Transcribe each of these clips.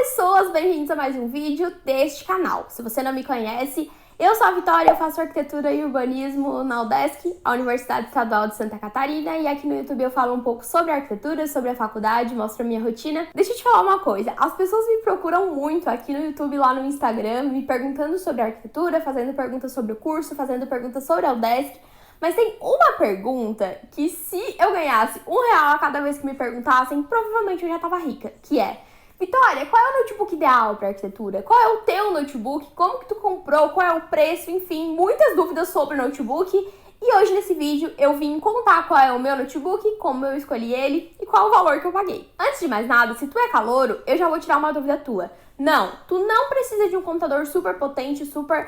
pessoas, bem-vindos a mais um vídeo deste canal. Se você não me conhece, eu sou a Vitória, eu faço arquitetura e urbanismo na UDESC, a Universidade Estadual de Santa Catarina, e aqui no YouTube eu falo um pouco sobre arquitetura, sobre a faculdade, mostro a minha rotina. Deixa eu te falar uma coisa, as pessoas me procuram muito aqui no YouTube, lá no Instagram, me perguntando sobre arquitetura, fazendo perguntas sobre o curso, fazendo perguntas sobre a UDESC, mas tem uma pergunta que se eu ganhasse R$1 a cada vez que me perguntassem, provavelmente eu já tava rica, que é: Vitória, qual é o notebook ideal para arquitetura? Qual é o teu notebook? Como que tu comprou? Qual é o preço? Enfim, muitas dúvidas sobre o notebook. E hoje nesse vídeo eu vim contar qual é o meu notebook, como eu escolhi ele e qual o valor que eu paguei. Antes de mais nada, se tu é calouro, eu já vou tirar uma dúvida tua. Não, tu não precisa de um computador super potente, super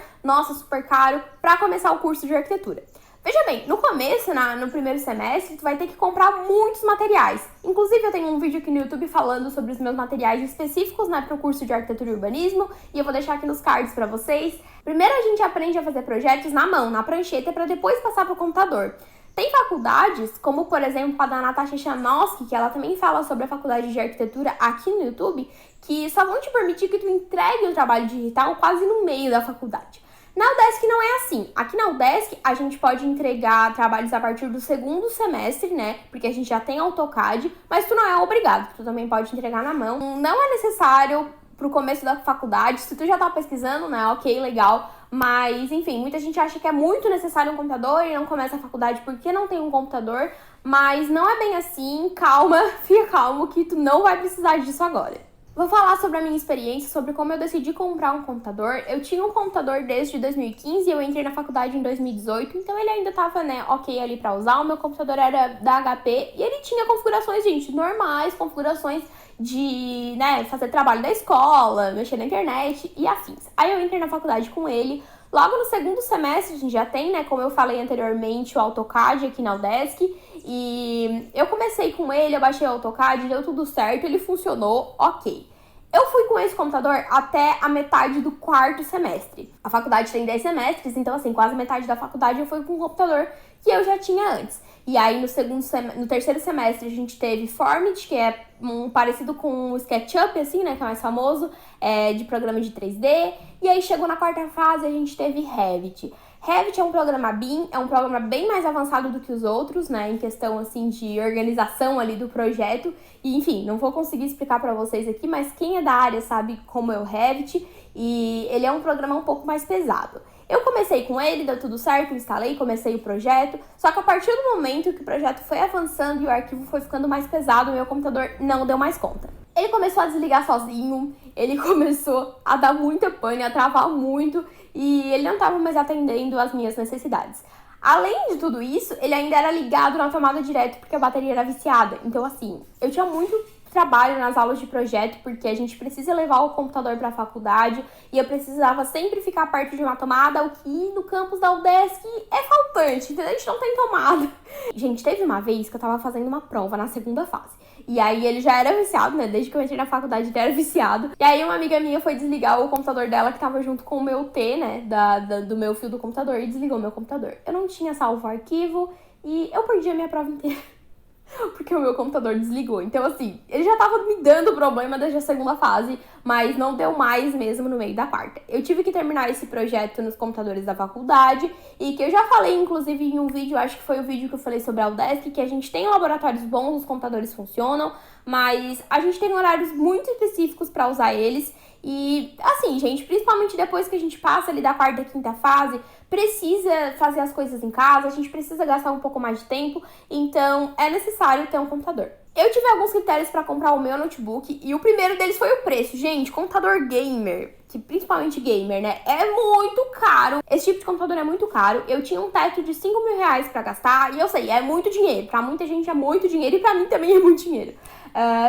caro para começar o curso de arquitetura. Veja bem, no começo, no primeiro semestre, tu vai ter que comprar muitos materiais. Inclusive, eu tenho um vídeo aqui no YouTube falando sobre os meus materiais específicos, para o curso de arquitetura e urbanismo, e eu vou deixar aqui nos cards para vocês. Primeiro a gente aprende a fazer projetos na mão, na prancheta, para depois passar para o computador. Tem faculdades, como por exemplo a da Natasha Chanoski, que ela também fala sobre a faculdade de arquitetura aqui no YouTube, que só vão te permitir que tu entregue o trabalho digital quase no meio da faculdade. Na UDESC não é assim. Aqui na UDESC a gente pode entregar trabalhos a partir do segundo semestre, né? Porque a gente já tem AutoCAD, mas tu não é obrigado, tu também pode entregar na mão. Não é necessário pro começo da faculdade, se tu já tá pesquisando, né? Ok, legal. Mas, enfim, muita gente acha que é muito necessário um computador e não começa a faculdade porque não tem um computador. Mas não é bem assim, calma, fica calmo que tu não vai precisar disso agora. Vou falar sobre a minha experiência, sobre como eu decidi comprar um computador. Eu tinha um computador desde 2015 e eu entrei na faculdade em 2018, então ele ainda tava, ok ali pra usar. O meu computador era da HP e ele tinha configurações, gente, normais, configurações de, fazer trabalho da escola, mexer na internet e afins. Aí eu entrei na faculdade com ele. Logo no segundo semestre a gente já tem, como eu falei anteriormente, o AutoCAD aqui na UDESC. E eu comecei com ele, eu baixei o AutoCAD, deu tudo certo, ele funcionou, ok. Eu fui com esse computador até a metade do quarto semestre. A faculdade tem 10 semestres, então assim, quase metade da faculdade eu fui com um computador que eu já tinha antes. E aí no terceiro semestre a gente teve Formit, que é parecido com o SketchUp, assim, que é mais famoso, de programa de 3D. E aí chegou na quarta fase a gente teve Revit. Revit é um programa BIM, é um programa bem mais avançado do que os outros, em questão assim de organização ali do projeto. E enfim, não vou conseguir explicar para vocês aqui, mas quem é da área sabe como é o Revit, e ele é um programa um pouco mais pesado. Eu comecei com ele, deu tudo certo, instalei, comecei o projeto, só que a partir do momento que o projeto foi avançando e o arquivo foi ficando mais pesado, meu computador não deu mais conta. Ele começou a desligar sozinho, ele começou a dar muita pane, a travar muito, e ele não estava mais atendendo às minhas necessidades. Além de tudo isso, ele ainda era ligado na tomada direto porque a bateria era viciada. Então assim, eu tinha muito trabalho nas aulas de projeto, porque a gente precisa levar o computador para a faculdade e eu precisava sempre ficar perto de uma tomada, o que no campus da UDESC é faltante, entendeu? A gente não tem tomada. Gente, teve uma vez que eu tava fazendo uma prova na segunda fase. E aí ele já era viciado, desde que eu entrei na faculdade ele era viciado. E aí uma amiga minha foi desligar o computador dela, que tava junto com o meu T, do meu fio do computador, e desligou o meu computador. Eu não tinha salvo o arquivo e eu perdi a minha prova inteira. Porque o meu computador desligou. Então, assim, ele já tava me dando problema desde a segunda fase, mas não deu mais mesmo no meio da quarta. Eu tive que terminar esse projeto nos computadores da faculdade, e que eu já falei, inclusive, em um vídeo, acho que foi o vídeo que eu falei sobre a UDESC, que a gente tem laboratórios bons, os computadores funcionam, mas a gente tem horários muito específicos para usar eles. E, assim, gente, principalmente depois que a gente passa ali da quarta e quinta fase, precisa fazer as coisas em casa, a gente precisa gastar um pouco mais de tempo, então é necessário ter um computador. Eu tive alguns critérios para comprar o meu notebook, e o primeiro deles foi o preço. Gente, computador gamer, que principalmente gamer, é muito caro. Esse tipo de computador é muito caro. Eu tinha um teto de R$5.000 para gastar, e eu sei, é muito dinheiro. Para muita gente é muito dinheiro, e para mim também é muito dinheiro.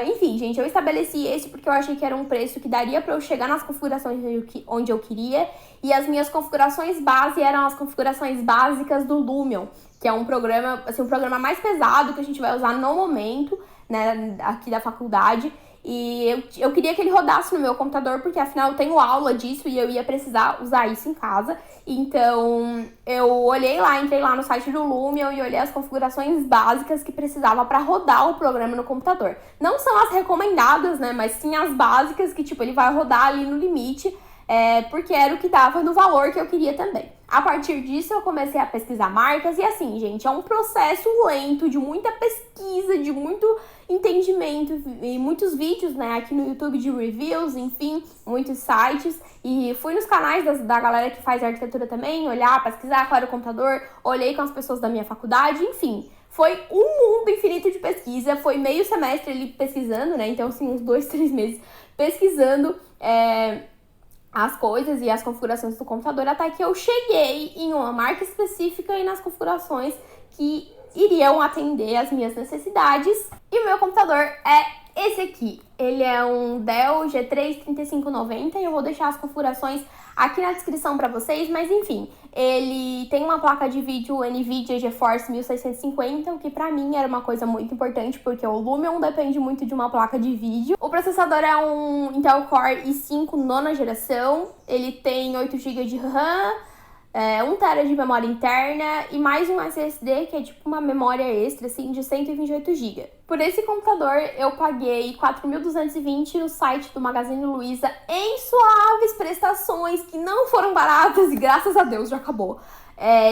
Enfim, gente, eu estabeleci esse porque eu achei que era um preço que daria para eu chegar nas configurações onde eu queria, e as minhas configurações base eram as configurações básicas do Lumion, que é um programa, assim, um programa mais pesado que a gente vai usar no momento, aqui da faculdade. E eu queria que ele rodasse no meu computador, porque afinal eu tenho aula disso e eu ia precisar usar isso em casa. Então eu olhei lá, entrei lá no site do Lumion e olhei as configurações básicas que precisava para rodar o programa no computador. Não são as recomendadas, né, mas sim as básicas que, tipo, ele vai rodar ali no limite, porque era o que dava no valor que eu queria também. A partir disso, eu comecei a pesquisar marcas e assim, gente, é um processo lento, de muita pesquisa, de muito entendimento e muitos vídeos, né, aqui no YouTube de reviews, enfim, muitos sites. E fui nos canais da galera que faz arquitetura também, olhar, pesquisar qual era o computador, olhei com as pessoas da minha faculdade, enfim. Foi um mundo infinito de pesquisa, foi meio semestre ali pesquisando, né, então assim, uns 2, 3 meses pesquisando, as coisas e as configurações do computador, até que eu cheguei em uma marca específica e nas configurações que iriam atender as minhas necessidades. E o meu computador é esse aqui. Ele é um Dell G3 3590 e eu vou deixar as configurações aqui na descrição para vocês, mas enfim, ele tem uma placa de vídeo NVIDIA GeForce 1650, o que pra mim era uma coisa muito importante, porque o Lumion depende muito de uma placa de vídeo. O processador é um Intel Core i5 nona geração, ele tem 8 GB de RAM, 1 TB de memória interna e mais um SSD, que é tipo uma memória extra, assim, de 128 GB. Por esse computador, eu paguei R$ 4.220 no site do Magazine Luiza em suaves prestações que não foram baratas e graças a Deus já acabou.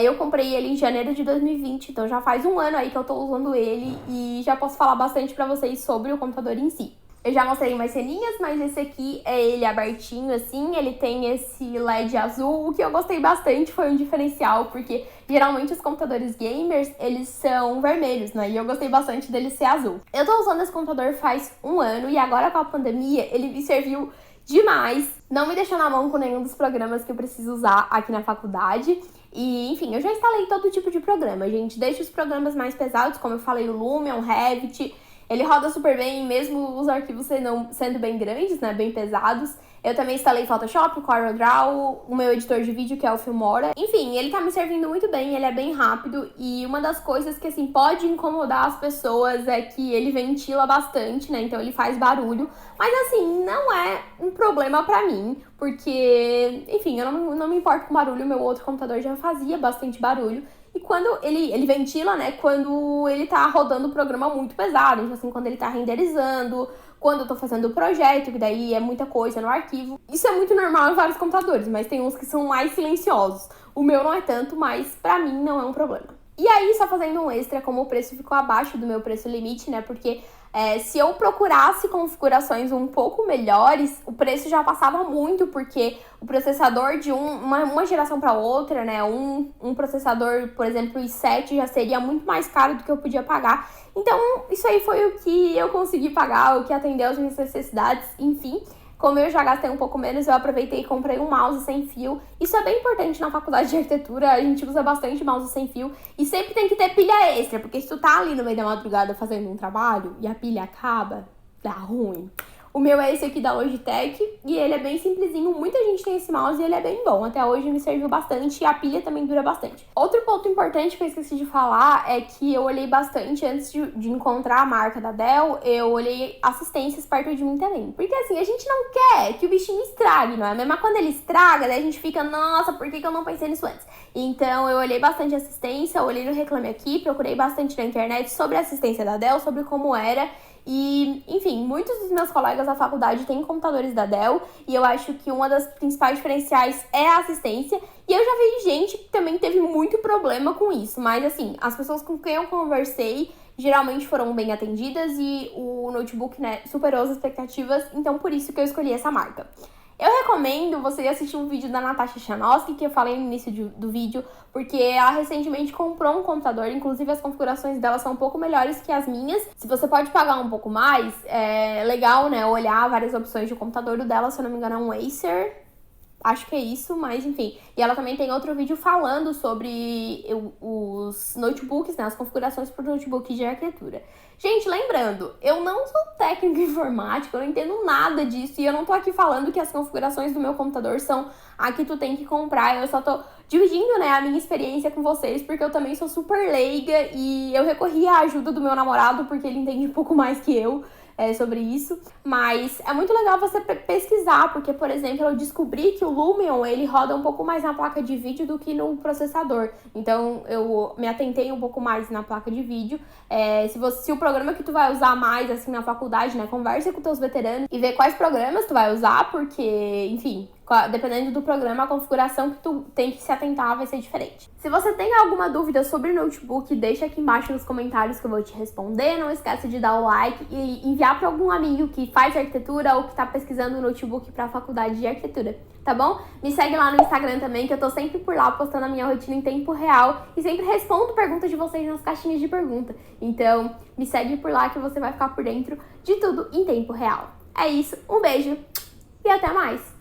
Eu comprei ele em janeiro de 2020, então já faz um ano aí que eu tô usando ele e já posso falar bastante pra vocês sobre o computador em si. Eu já mostrei mais ceninhas, mas esse aqui é ele abertinho assim, ele tem esse LED azul, o que eu gostei bastante, foi um diferencial, porque geralmente os computadores gamers, eles são vermelhos, né, e eu gostei bastante dele ser azul. Eu tô usando esse computador faz um ano, e agora com a pandemia, ele me serviu demais, não me deixou na mão com nenhum dos programas que eu preciso usar aqui na faculdade. E, enfim, eu já instalei todo tipo de programa, gente, desde os programas mais pesados, como eu falei, o Lumion, o Revit. Ele roda super bem, mesmo os arquivos sendo bem grandes, né, bem pesados. Eu também instalei Photoshop, CorelDRAW, o meu editor de vídeo, que é o Filmora. Enfim, ele tá me servindo muito bem, ele é bem rápido. E uma das coisas que, assim, pode incomodar as pessoas é que ele ventila bastante, né, então ele faz barulho. Mas, assim, não é um problema pra mim, porque, enfim, eu não me importo com barulho. Meu outro computador já fazia bastante barulho. E quando ele ventila, né, quando ele tá rodando o programa muito pesado, então assim, quando ele tá renderizando, quando eu tô fazendo o projeto, que daí é muita coisa no arquivo. Isso é muito normal em vários computadores, mas tem uns que são mais silenciosos. O meu não é tanto, mas pra mim não é um problema. E aí, só fazendo um extra, como o preço ficou abaixo do meu preço limite, né, porque se eu procurasse configurações um pouco melhores, o preço já passava muito, porque o processador de uma geração para outra, né, um processador, por exemplo, i7 já seria muito mais caro do que eu podia pagar. Então, isso aí foi o que eu consegui pagar, o que atendeu às minhas necessidades, enfim. Como eu já gastei um pouco menos, eu aproveitei e comprei um mouse sem fio. Isso é bem importante na faculdade de arquitetura, a gente usa bastante mouse sem fio. E sempre tem que ter pilha extra, porque se tu tá ali no meio da madrugada fazendo um trabalho e a pilha acaba, dá ruim. O meu é esse aqui da Logitech e ele é bem simplesinho, muita gente tem esse mouse e ele é bem bom. Até hoje me serviu bastante e a pilha também dura bastante. Outro ponto importante que eu esqueci de falar é que eu olhei bastante antes de encontrar a marca da Dell, eu olhei assistências perto de mim também. Porque assim, a gente não quer que o bichinho estrague, não é? Mesmo quando ele estraga, daí a gente fica, nossa, por que eu não pensei nisso antes? Então eu olhei bastante assistência, olhei no Reclame Aqui, procurei bastante na internet sobre a assistência da Dell, sobre como era. E, enfim, muitos dos meus colegas da faculdade têm computadores da Dell e eu acho que uma das principais diferenciais é a assistência. E eu já vi gente que também teve muito problema com isso, mas assim, as pessoas com quem eu conversei geralmente foram bem atendidas e o notebook, né, superou as expectativas, então por isso que eu escolhi essa marca. Eu recomendo você assistir um vídeo da Natasha Chanoski, que eu falei no início do vídeo, porque ela recentemente comprou um computador, inclusive as configurações dela são um pouco melhores que as minhas. Se você pode pagar um pouco mais, é legal, né, olhar várias opções de computador. O dela, se eu não me engano, é um Acer. Acho que é isso, mas enfim. E ela também tem outro vídeo falando sobre os notebooks, né? As configurações para o notebook de arquitetura. Gente, lembrando, eu não sou técnico informático, eu não entendo nada disso. E eu não tô aqui falando que as configurações do meu computador são a que tu tem que comprar. Eu só tô dividindo, né, a minha experiência com vocês, porque eu também sou super leiga. E eu recorri à ajuda do meu namorado, porque ele entende um pouco mais que eu. sobre isso, mas é muito legal você pesquisar, porque, por exemplo, eu descobri que o Lumion, ele roda um pouco mais na placa de vídeo do que no processador, então eu me atentei um pouco mais na placa de vídeo. Se o programa que tu vai usar mais, assim, na faculdade, né, conversa com teus veteranos e vê quais programas tu vai usar, porque, enfim, dependendo do programa, a configuração que tu tem que se atentar vai ser diferente. Se você tem alguma dúvida sobre o notebook, deixa aqui embaixo nos comentários que eu vou te responder. Não esquece de dar o like e enviar para algum amigo que faz arquitetura ou que tá pesquisando o notebook para a faculdade de arquitetura, tá bom? Me segue lá no Instagram também, que eu tô sempre por lá postando a minha rotina em tempo real e sempre respondo perguntas de vocês nas caixinhas de pergunta. Então, me segue por lá que você vai ficar por dentro de tudo em tempo real. É isso, um beijo e até mais!